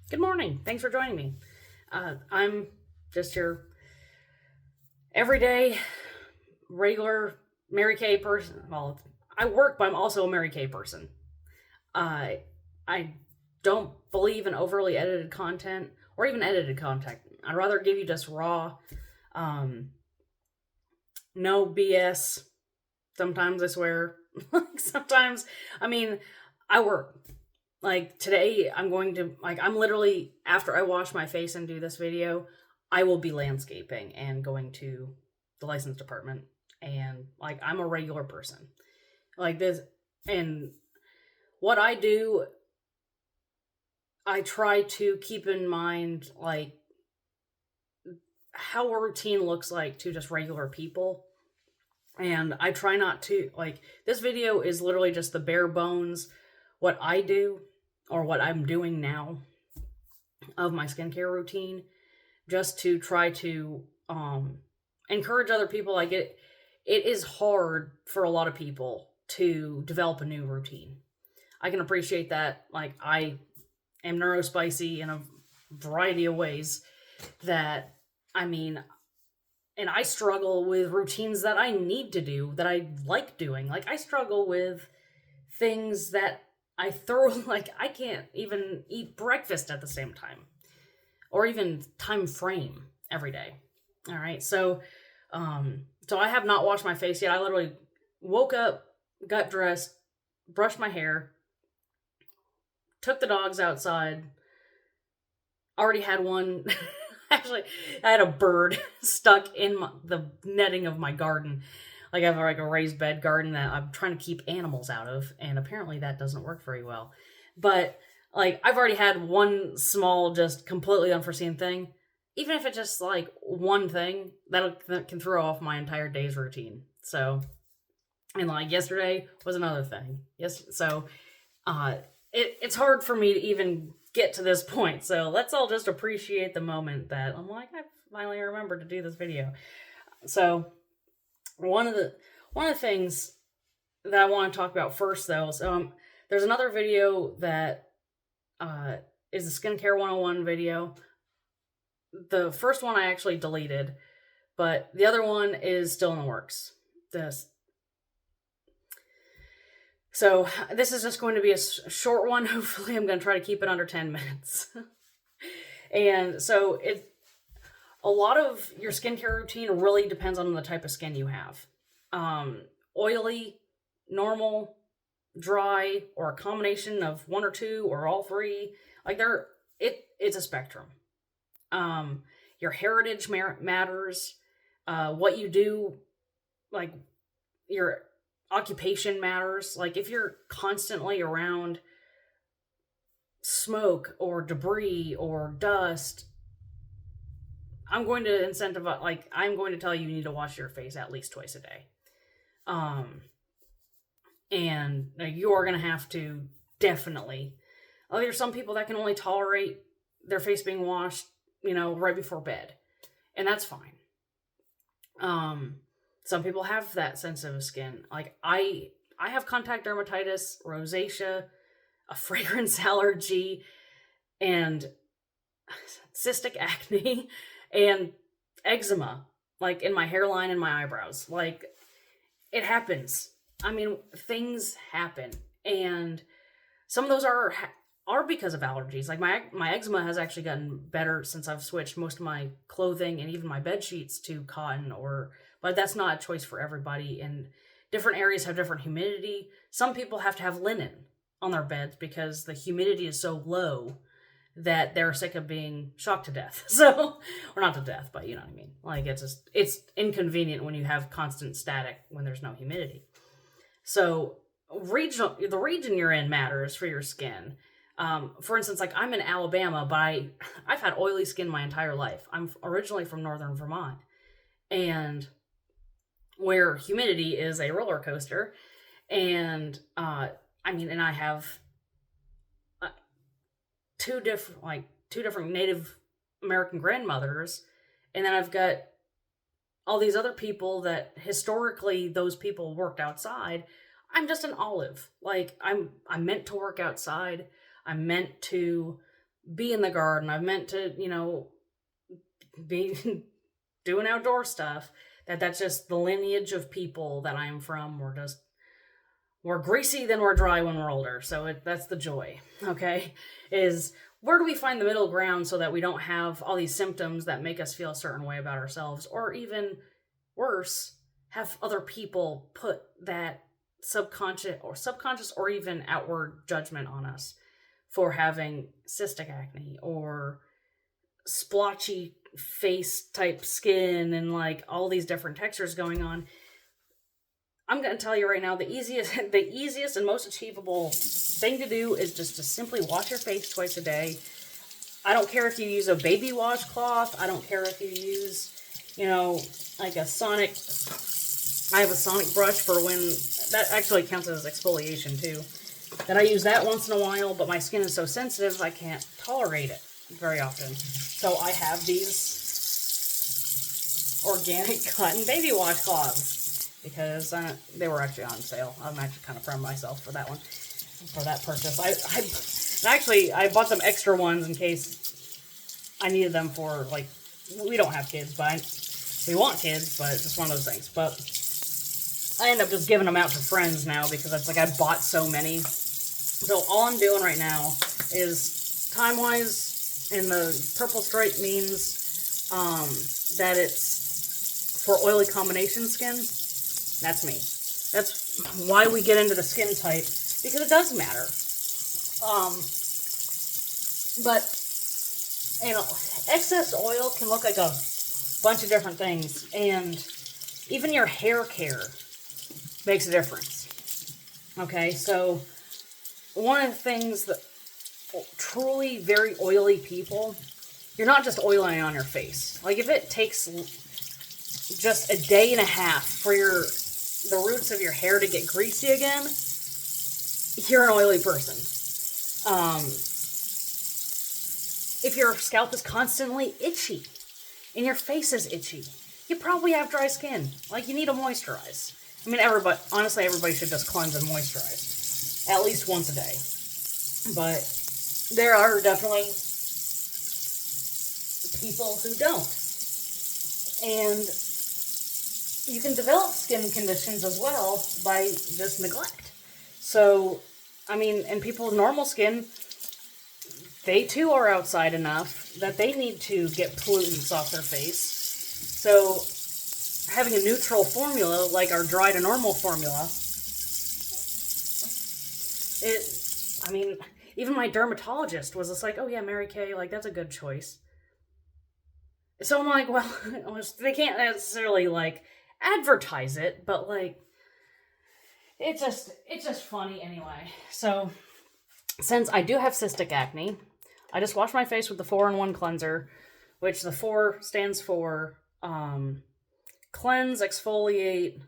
Good morning. Thanks for joining me. I'm just your everyday, regular Mary Kay person. Well, I work, but I'm also a Mary Kay person. I I don't believe in overly edited content or even edited content. I'd rather give you just raw, um, no BS. Sometimes I swear. Sometimes, I mean, I work. Like today, I'm literally, after I wash my face and do this video, I will be landscaping and going to the license department. And like, I'm a regular person. Like this, and what I do, I try to keep in mind, like, how a routine looks like to just regular people. And I try not to, like, this video is literally just the bare bones, what I do or what I'm doing now of my skincare routine, just to try to encourage other people. Like, it is hard for a lot of people to develop a new routine. I can appreciate that. Like, I am neurospicy in a variety of ways that, I mean, and I struggle with routines that I need to do, that I like doing. Like, I struggle with things that I thoroughly, like, I can't even eat breakfast at the same time or even time frame every day. All right. So I have not washed my face yet. I literally woke up, got dressed, brushed my hair, took the dogs outside, already had one. Actually, I had a bird stuck in the netting of my garden. Like, I have like a raised bed garden that I'm trying to keep animals out of, and apparently that doesn't work very well. But like, I've already had one small, just completely unforeseen thing. Even if it's just like one thing, that can throw off my entire day's routine. So, and like yesterday was another thing. Yes, so uh, it's hard for me to even get to this point. So let's all just appreciate the moment that I'm like, I finally remembered to do this video. So one of the things that I want to talk about first, though, there's another video that is the skincare 101 video. The first one I actually deleted, but the other one is still in the works. So this is just going to be a short one. Hopefully, I'm going to try to keep it under 10 minutes. And so a lot of your skincare routine really depends on the type of skin you have. Oily, normal, dry, or a combination of one or two or all three. Like, it's a spectrum. Your heritage matters. What you do, like, your occupation matters. Like, if you're constantly around smoke or debris or dust, I'm going to incentivize, like, I'm going to tell you need to wash your face at least twice a day. And you are going to have to definitely, there's some people that can only tolerate their face being washed, right before bed. And that's fine. Some people have that sensitive skin. Like, I have contact dermatitis, rosacea, a fragrance allergy, and cystic acne, and eczema, like, in my hairline and my eyebrows. Like, it happens. I mean, things happen. And some of those are because of allergies. Like, my eczema has actually gotten better since I've switched most of my clothing and even my bed sheets to cotton, but that's not a choice for everybody. And different areas have different humidity. Some people have to have linen on their beds because the humidity is so low that they're sick of being shocked to death. So, or not to death, but you know what I mean. Like, it's inconvenient when you have constant static when there's no humidity. So, the region you're in matters for your skin. For instance, like, I'm in Alabama, but I've had oily skin my entire life. I'm originally from northern Vermont, and where humidity is a roller coaster. And and I have two different Native American grandmothers, and then I've got all these other people that historically those people worked outside. I'm just an olive. Like, I'm meant to work outside. I'm meant to be in the garden. I've meant to, be doing outdoor stuff. That's just the lineage of people that I'm from. We're greasy, then we're dry when we're older. So that's the joy, okay? Is where do we find the middle ground so that we don't have all these symptoms that make us feel a certain way about ourselves, or even worse, have other people put that subconscious or even outward judgment on us for having cystic acne or splotchy face type skin and like all these different textures going on. I'm going to tell you right now, the easiest and most achievable thing to do is just to simply wash your face twice a day. I don't care if you use a baby washcloth. I don't care if you use, like I have a sonic brush for when, that actually counts as exfoliation too. That I use that once in a while, but my skin is so sensitive I can't tolerate it very often. So I have these organic cotton baby washcloths because they were actually on sale. I'm actually kind of proud of myself for that one, for that purchase. I bought some extra ones in case I needed them for, like, we don't have kids, but we want kids, but it's just one of those things. But I end up just giving them out to friends now because it's like I bought so many. So all I'm doing right now is time-wise, and the purple stripe means that it's for oily combination skin. That's me. That's why we get into the skin type, because it does matter. But, excess oil can look like a bunch of different things, and even your hair care makes a difference. Okay, so one of the things that truly very oily people, you're not just oiling on your face. Like, if it takes just a day and a half for the roots of your hair to get greasy again, you're an oily person. If your scalp is constantly itchy and your face is itchy, you probably have dry skin. Like, you need to moisturize. I mean, honestly, everybody should just cleanse and moisturize at least once a day. But there are definitely people who don't. And you can develop skin conditions as well by just neglect. So, I mean, and people with normal skin, they too are outside enough that they need to get pollutants off their face. So, having a neutral formula, like our dry to normal formula, even my dermatologist was just like, oh yeah, Mary Kay, like, that's a good choice. So I'm like, well, they can't necessarily, like, advertise it, but, like, it's just funny anyway. So, since I do have cystic acne, I just wash my face with the 4-in-1 cleanser, which the 4 stands for cleanse, exfoliate,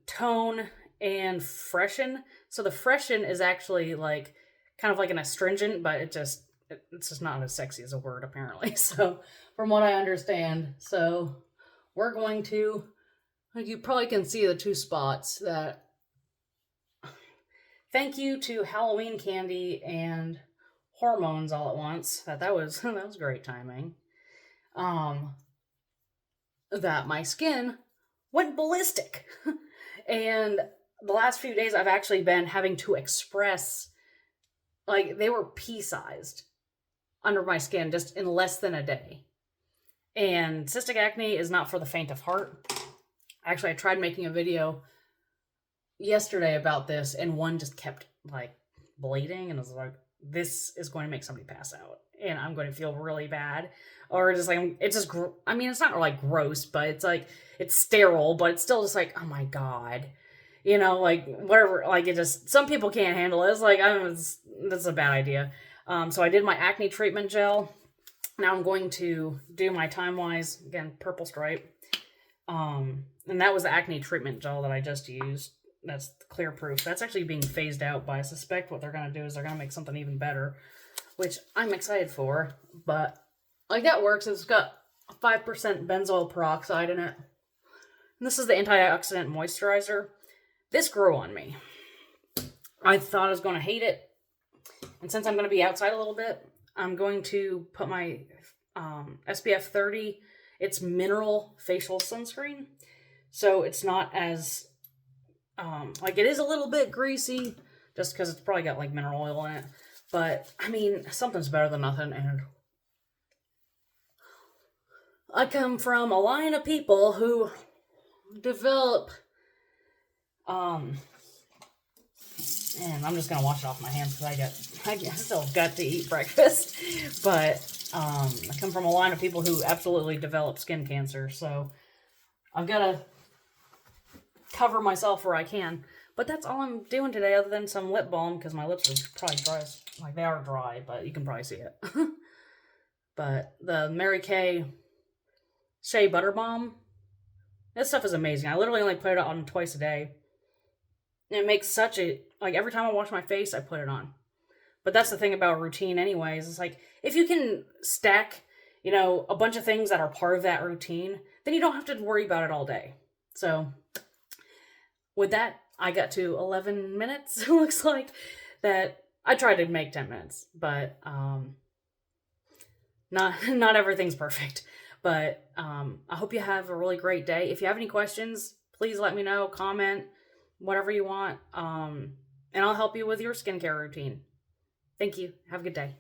tone, and freshen. So the freshen is actually like kind of like an astringent, but it's just not as sexy as a word apparently. So from what I understand, so we're going to, like, you probably can see the 2 spots that, thank you to Halloween candy and hormones all at once. That was great timing. That my skin went ballistic. And the last few days I've actually been having to express, like, they were pea-sized under my skin just in less than a day. And cystic acne is not for the faint of heart. Actually, I tried making a video yesterday about this, and one just kept, like, bleeding, and I was like, this is going to make somebody pass out, and I'm going to feel really bad. Or just like, it's just, it's not like gross, but it's like, it's sterile, but it's still just like, oh my God, like, whatever, like, it just, some people can't handle it. It's like, that's a bad idea. So I did my acne treatment gel. Now I'm going to do my Time-Wise, again, purple stripe. And that was the acne treatment gel that I just used. That's clear proof. That's actually being phased out, but I suspect what they're going to do is they're going to make something even better, which I'm excited for. But, like, that works. It's got 5% benzoyl peroxide in it. And this is the antioxidant moisturizer. This grew on me. I thought I was going to hate it. And since I'm going to be outside a little bit, I'm going to put my SPF 30. It's mineral facial sunscreen. So it's not as, like, it is a little bit greasy just because it's probably got like mineral oil in it. But I mean, something's better than nothing. And I come from a line of people who develop, and I'm just gonna wash it off my hands because I still got to eat breakfast. But I come from a line of people who absolutely develop skin cancer, so I've got to cover myself where I can. But that's all I'm doing today, other than some lip balm, because my lips are probably dry. Like, they are dry, but you can probably see it. But the Mary Kay Shea Butter Balm, this stuff is amazing. I literally only put it on twice a day. And it makes such a, like, every time I wash my face, I put it on. But that's the thing about routine anyways. It's like, if you can stack, you know, a bunch of things that are part of that routine, then you don't have to worry about it all day. So, with that, I got to 11 minutes. It looks like that. I tried to make 10 minutes, but not everything's perfect. But I hope you have a really great day. If you have any questions, please let me know, comment, whatever you want, and I'll help you with your skincare routine. Thank you. Have a good day.